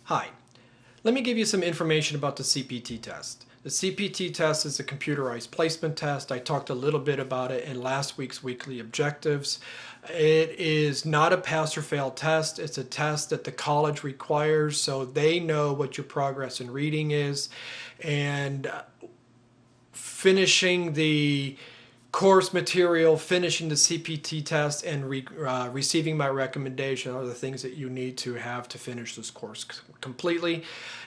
Hi, let me give you some information about the CPT test. The CPT test is a computerized placement test. I talked a little bit about it in last week's weekly objectives. It is not a pass or fail test. It's a test that the college requires so they know what your progress in reading is, and finishing the course material, finishing the CPT test, and receiving my recommendation are the things that you need to have to finish this course completely.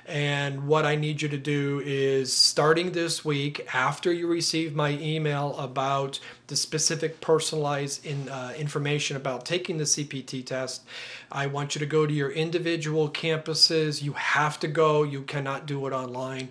And what I need you to do is, starting this week, after you receive my email about the specific personalized information about taking the CPT test, I want you to go to your individual campuses. You have to go. You cannot do it online.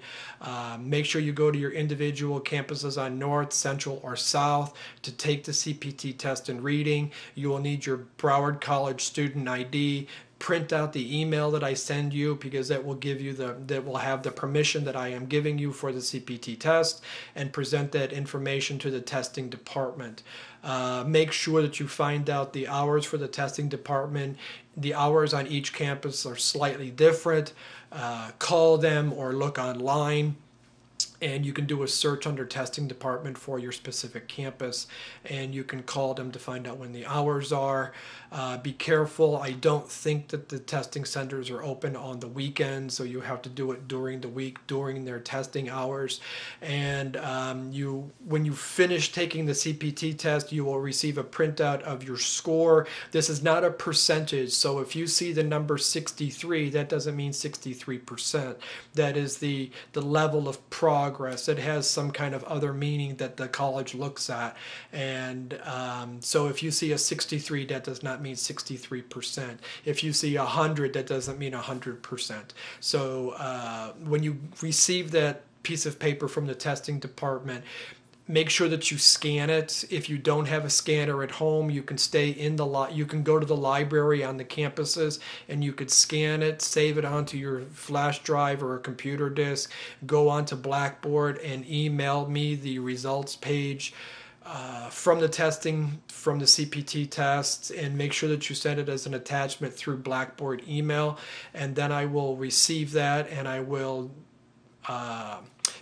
Make sure you go to your individual campuses on North, Central, or South to take the CPT test in reading. You will need your Broward College student ID. Print out the email that I send you, because that will give you that will have the permission that I am giving you for the CPT test, and present that information to the testing department. Make sure that you find out the hours for the testing department. The hours on each campus are slightly different. Call them or look online, and you can do a search under testing department for your specific campus, and you can call them to find out when the hours are. Be careful. I don't think that the testing centers are open on the weekends, so you have to do it during the week, during their testing hours. And when you finish taking the CPT test, you will receive a printout of your score. This is not a percentage, so if you see the number 63, that doesn't mean 63%. That is the level of progress. It has some kind of other meaning that the college looks at. And so if you see a 63, that does not mean 63%. If you see 100, that doesn't mean 100%. So when you receive that piece of paper from the testing department, make sure that you scan it. If you don't have a scanner at home, you can stay in the you can go to the library on the campuses and you could scan it, save it onto your flash drive or a computer disk, go onto Blackboard and email me the results page from the testing, from the CPT tests, and make sure that you send it as an attachment through Blackboard email, and then I will receive that, and I will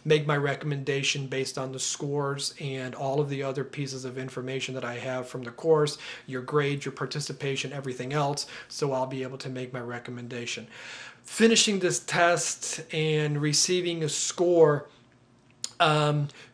make my recommendation based on the scores and all of the other pieces of information that I have from the course, your grade, your participation, everything else, so I'll be able to make my recommendation. Finishing this test and receiving a score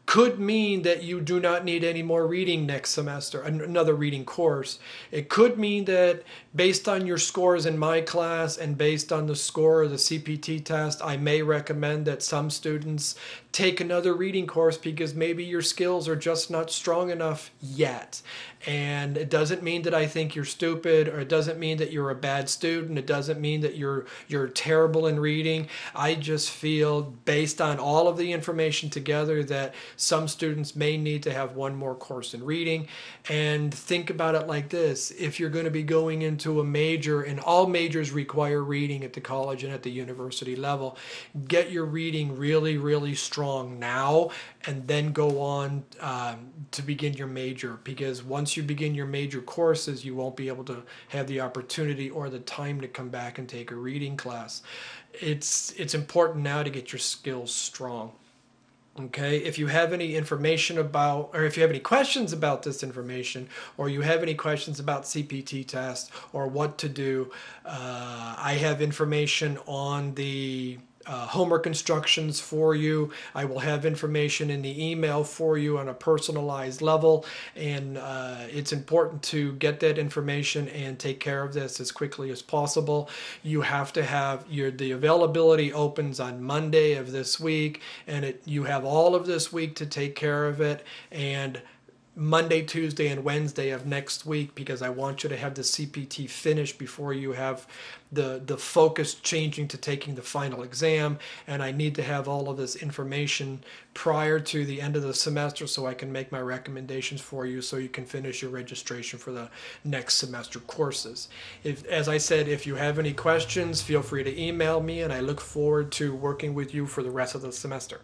could mean that you do not need any more reading next semester, another reading course. It could mean that based on your scores in my class and based on the score of the CPT test, I may recommend that some students take another reading course because maybe your skills are just not strong enough yet. And it doesn't mean that I think you're stupid, or it doesn't mean that you're a bad student. It doesn't mean that you're terrible in reading. I just feel, based on all of the information together, that some students may need to have one more course in reading. And think about it like this: if you're going to be going into a major, and all majors require reading at the college and at the university level, get your reading really, really strong now, and then go on to begin your major. Because once you begin your major courses, you won't be able to have the opportunity or the time to come back and take a reading class. It's important now to get your skills strong. Okay, if you have any information about, or if you have any questions about this information, or you have any questions about CPT test or what to do, I have information on the homework instructions for you. I will have information in the email for you on a personalized level, and it's important to get that information and take care of this as quickly as possible. You have to have the availability opens on Monday of this week, and you have all of this week to take care of it, and Monday, Tuesday, and Wednesday of next week, because I want you to have the CPT finished before you have the focus changing to taking the final exam. And I need to have all of this information prior to the end of the semester so I can make my recommendations for you so you can finish your registration for the next semester courses. As I said, if you have any questions, feel free to email me, and I look forward to working with you for the rest of the semester.